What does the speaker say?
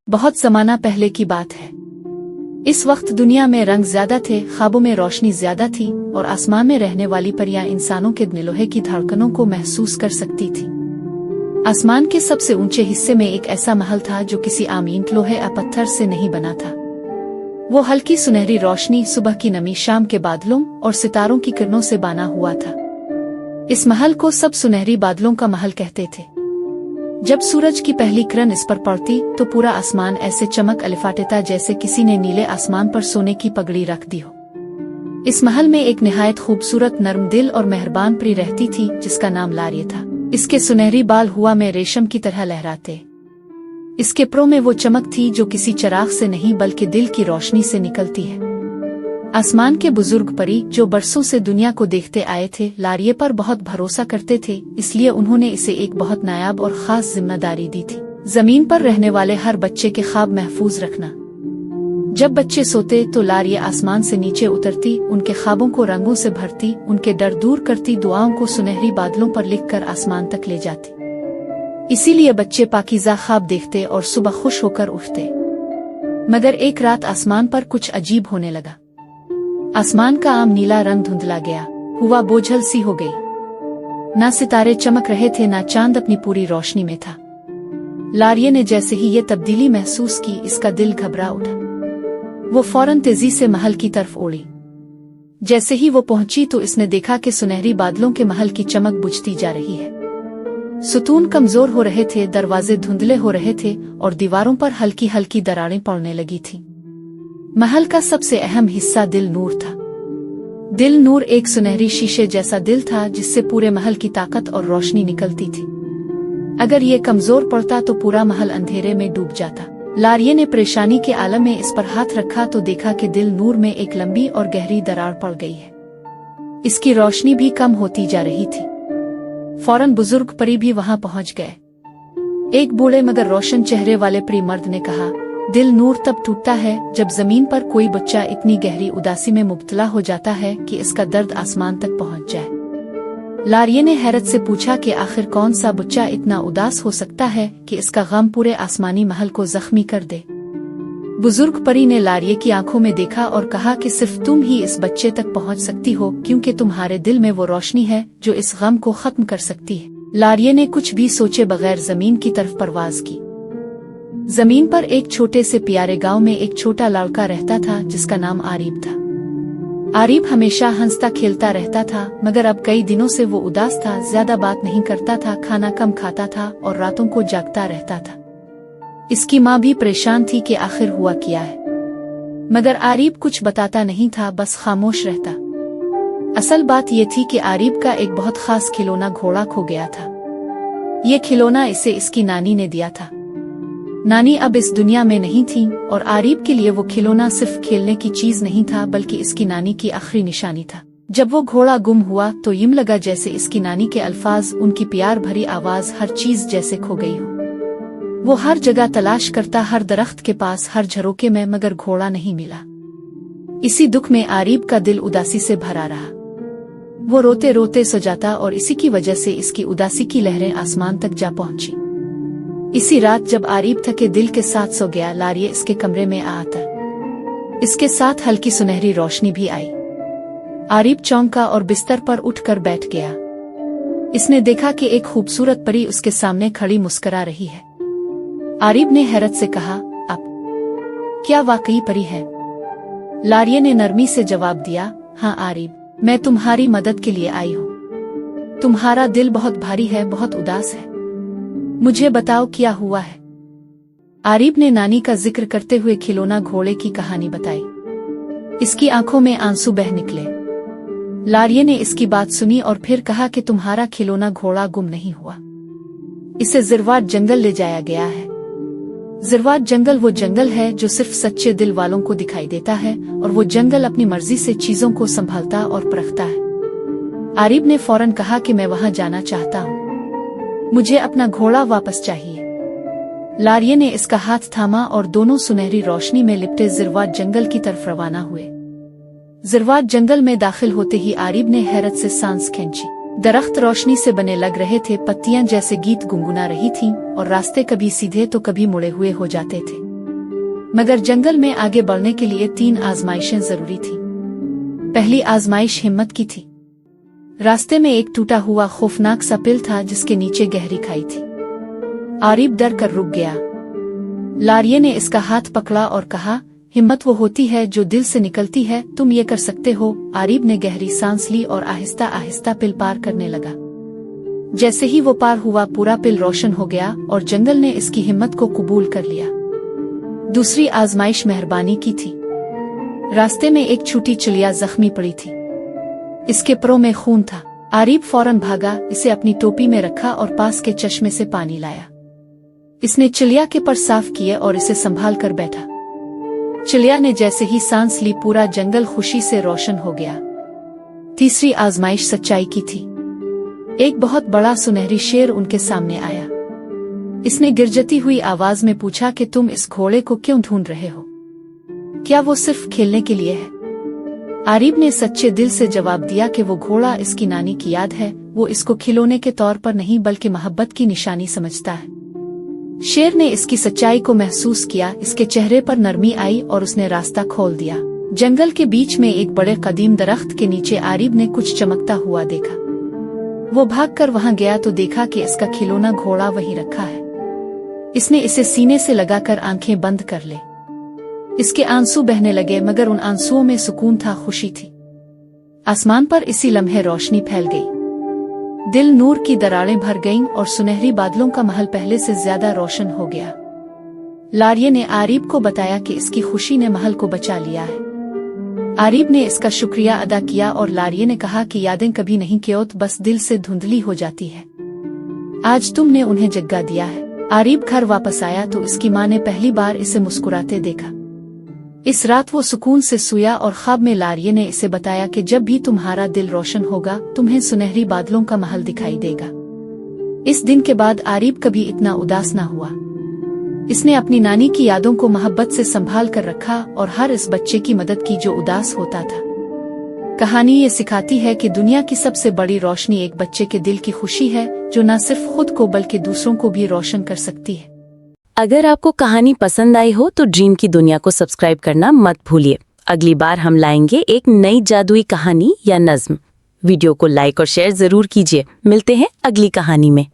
बहुत ज़माना पहले की बात है। इस वक्त दुनिया में रंग ज्यादा थे, ख्वाबों में रोशनी ज्यादा थी और आसमान में रहने वाली परियां इंसानों के दिलों की धड़कनों को महसूस कर सकती थी। आसमान के सबसे ऊंचे हिस्से में एक ऐसा महल था जो किसी आम ईंट, लोहे या पत्थर से नहीं बना था। वो हल्की सुनहरी रोशनी, सुबह की नमी, शाम के बादलों और सितारों की किरणों से बना हुआ था। इस महल को सब सुनहरी बादलों का महल कहते थे। जब सूरज की पहली किरण इस पर पड़ती तो पूरा आसमान ऐसे चमक अलिफाटेता जैसे किसी ने नीले आसमान पर सोने की पगड़ी रख दी हो। इस महल में एक निहायत खूबसूरत, नर्म दिल और मेहरबान परी रहती थी जिसका नाम लारिया था। इसके सुनहरी बाल हवा में रेशम की तरह लहराते। इसके परों में वो चमक थी जो किसी चिराग से नहीं बल्कि दिल की रोशनी से निकलती है। आसमान के बुजुर्ग परी जो बरसों से दुनिया को देखते आए थे, लारिया पर बहुत भरोसा करते थे, इसलिए उन्होंने इसे एक बहुत नायाब और खास जिम्मेदारी दी थी। जमीन पर रहने वाले हर बच्चे के ख्वाब महफूज रखना। जब बच्चे सोते तो लारिया आसमान से नीचे उतरती, उनके ख्वाबों को रंगों से भरती, उनके डर दूर करती, दुआओं को सुनहरी बादलों पर लिखकर आसमान तक ले जाती। इसीलिए बच्चे पाकीज़ा ख्वाब देखते और सुबह खुश होकर उठते। मगर एक रात आसमान पर कुछ अजीब होने लगा। आसमान का आम नीला रंग धुंधला गया, हवा बोझल सी हो गई। ना सितारे चमक रहे थे, ना चांद अपनी पूरी रोशनी में था। लारिया ने जैसे ही ये तब्दीली महसूस की, इसका दिल घबरा उठा। वो फौरन तेजी से महल की तरफ उड़ी। जैसे ही वो पहुंची तो इसने देखा कि सुनहरी बादलों के महल की चमक बुझती जा रही है। सुतून कमजोर हो रहे थे, दरवाजे धुंधले हो रहे थे और दीवारों पर हल्की हल्की दरारें पड़ने लगी थी। महल का सबसे अहम हिस्सा दिल नूर था। दिल नूर एक सुनहरी शीशे जैसा दिल था जिससे पूरे महल की ताकत और रोशनी निकलती थी। अगर ये कमजोर पड़ता तो पूरा महल अंधेरे में डूब जाता। लारिया ने परेशानी के आलम में इस पर हाथ रखा तो देखा कि दिल नूर में एक लंबी और गहरी दरार पड़ गई है। इसकी रोशनी भी कम होती जा रही थी। फौरन बुजुर्ग परी भी वहां पहुंच गए। एक बूढ़े मगर रोशन चेहरे वाले परी मर्द ने कहा, दिल नूर तब टूटता है जब जमीन पर कोई बच्चा इतनी गहरी उदासी में मुब्तला हो जाता है कि इसका दर्द आसमान तक पहुंच जाए। लारिया ने हैरत से पूछा कि आखिर कौन सा बच्चा इतना उदास हो सकता है कि इसका गम पूरे आसमानी महल को जख्मी कर दे। बुजुर्ग परी ने लारिया की आंखों में देखा और कहा कि सिर्फ तुम ही इस बच्चे तक पहुंच सकती हो, क्योंकि तुम्हारे दिल में वो रोशनी है जो इस गम को खत्म कर सकती है। लारिया ने कुछ भी सोचे बगैर जमीन की तरफ परवाज की। जमीन पर एक छोटे से प्यारे गांव में एक छोटा लड़का रहता था जिसका नाम आरिब था। आरिब हमेशा हंसता खेलता रहता था, मगर अब कई दिनों से वो उदास था, ज्यादा बात नहीं करता था, खाना कम खाता था और रातों को जागता रहता था। इसकी माँ भी परेशान थी कि आखिर हुआ क्या है, मगर आरिब कुछ बताता नहीं था, बस खामोश रहता। असल बात ये थी कि आरिब का एक बहुत खास खिलौना घोड़ा खो गया था। ये खिलौना इसे इसकी नानी ने दिया था। नानी अब इस दुनिया में नहीं थी और आरिब के लिए वो खिलौना सिर्फ खेलने की चीज नहीं था बल्कि इसकी नानी की आखिरी निशानी था। जब वो घोड़ा गुम हुआ तो यूं लगा जैसे इसकी नानी के अल्फाज, उनकी प्यार भरी आवाज, हर चीज जैसे खो गई हो। वो हर जगह तलाश करता, हर दरख्त के पास, हर झरोके में, मगर घोड़ा नहीं मिला। इसी दुख में आरिब का दिल उदासी से भरा रहा। वो रोते रोते सो जाता और इसी की वजह से इसकी उदासी की लहरें आसमान तक जा पहुंची। इसी रात जब आरिब थके दिल के साथ सो गया, लारिया इसके कमरे में आता। इसके साथ हल्की सुनहरी रोशनी भी आई। आरिब चौंका और बिस्तर पर उठकर बैठ गया। इसने देखा कि एक खूबसूरत परी उसके सामने खड़ी मुस्कुरा रही है। आरिब ने हैरत से कहा, अब क्या वाकई परी है? लारिया ने नरमी से जवाब दिया, हाँ आरिब, मैं तुम्हारी मदद के लिए आई हूँ। तुम्हारा दिल बहुत भारी है, बहुत उदास है। मुझे बताओ क्या हुआ है। आरिब ने नानी का जिक्र करते हुए खिलौना घोड़े की कहानी बताई। इसकी आंखों में आंसू बह निकले। लारिया ने इसकी बात सुनी और फिर कहा कि तुम्हारा खिलौना घोड़ा गुम नहीं हुआ, इसे जिरवाट जंगल ले जाया गया है। जिरवाट जंगल वो जंगल है जो सिर्फ सच्चे दिल वालों को दिखाई देता है और वो जंगल अपनी मर्जी से चीजों को संभालता और परखता है। आरिब ने फौरन कहा कि मैं वहां जाना चाहता हूँ, मुझे अपना घोड़ा वापस चाहिए। लारिया ने इसका हाथ थामा और दोनों सुनहरी रोशनी में लिपटे जिरवाट जंगल की तरफ रवाना हुए। जिरवाट जंगल में दाखिल होते ही आरिब ने हैरत से सांस खींची। दरख्त रोशनी से बने लग रहे थे, पत्तियां जैसे गीत गुनगुना रही थीं और रास्ते कभी सीधे तो कभी मुड़े हुए हो जाते थे। मगर जंगल में आगे बढ़ने के लिए 3 आजमाइशें जरूरी थी। पहली आजमाइश हिम्मत की थी। रास्ते में एक टूटा हुआ खौफनाक सा पिल था जिसके नीचे गहरी खाई थी। आरिब डर कर रुक गया। लारिये ने इसका हाथ पकड़ा और कहा, हिम्मत वो होती है जो दिल से निकलती है, तुम ये कर सकते हो। आरिब ने गहरी सांस ली और आहिस्ता आहिस्ता पिल पार करने लगा। जैसे ही वो पार हुआ पूरा पिल रोशन हो गया और जंगल ने इसकी हिम्मत को कबूल कर लिया। दूसरी आजमाइश मेहरबानी की थी। रास्ते में एक छोटी चिड़िया जख्मी पड़ी थी। इसके परों में खून था। आरिब फौरन भागा, इसे अपनी टोपी में रखा और पास के चश्मे से पानी लाया। इसने चिड़िया के पर साफ किए और इसे संभाल कर बैठा। चिड़िया ने जैसे ही सांस ली पूरा जंगल खुशी से रोशन हो गया। तीसरी आजमाइश सच्चाई की थी। एक बहुत बड़ा सुनहरी शेर उनके सामने आया। इसने गिरजती हुई आवाज में पूछा कि तुम इस घोड़े को क्यों ढूंढ रहे हो? क्या वो सिर्फ खेलने के लिए है? आरिब ने सच्चे दिल से जवाब दिया कि वो घोड़ा इसकी नानी की याद है। वो इसको खिलौने के तौर पर नहीं बल्कि मोहब्बत की निशानी समझता है। शेर ने इसकी सच्चाई को महसूस किया। इसके चेहरे पर नरमी आई और उसने रास्ता खोल दिया। जंगल के बीच में एक बड़े कदीम दरख्त के नीचे आरिब ने कुछ चमकता हुआ देखा। वो भागकर वहां गया तो देखा कि इसका खिलौना घोड़ा वहीं रखा है। इसने इसे सीने से लगाकर आंखें बंद कर ले। इसके आंसू बहने लगे मगर उन आंसुओं में सुकून था, खुशी थी। आसमान पर इसी लम्हे रोशनी फैल गई। दिल नूर की दरारें भर गईं और सुनहरी बादलों का महल पहले से ज्यादा रोशन हो गया। लारिये ने आरिब को बताया कि इसकी खुशी ने महल को बचा लिया है। आरिब ने इसका शुक्रिया अदा किया और लारिये ने कहा कि यादें कभी नहीं क्यों बस दिल से धुंधली हो जाती है। आज तुमने उन्हें जगा दिया है। आरिब घर वापस आया तो इसकी माँ ने पहली बार इसे मुस्कुराते देखा। इस रात वो सुकून से सोया और ख्वाब में लारिये ने इसे बताया कि जब भी तुम्हारा दिल रोशन होगा तुम्हें सुनहरी बादलों का महल दिखाई देगा। इस दिन के बाद आरिब कभी इतना उदास न हुआ। इसने अपनी नानी की यादों को मोहब्बत से संभाल कर रखा और हर इस बच्चे की मदद की जो उदास होता था। कहानी ये सिखाती है कि दुनिया की सबसे बड़ी रोशनी एक बच्चे के दिल की खुशी है जो न सिर्फ खुद को बल्कि दूसरों को भी रोशन कर सकती है। अगर आपको कहानी पसंद आई हो तो ड्रीम की दुनिया को सब्सक्राइब करना मत भूलिए। अगली बार हम लाएंगे एक नई जादुई कहानी या नज्म। वीडियो को लाइक और शेयर जरूर कीजिए। मिलते हैं अगली कहानी में।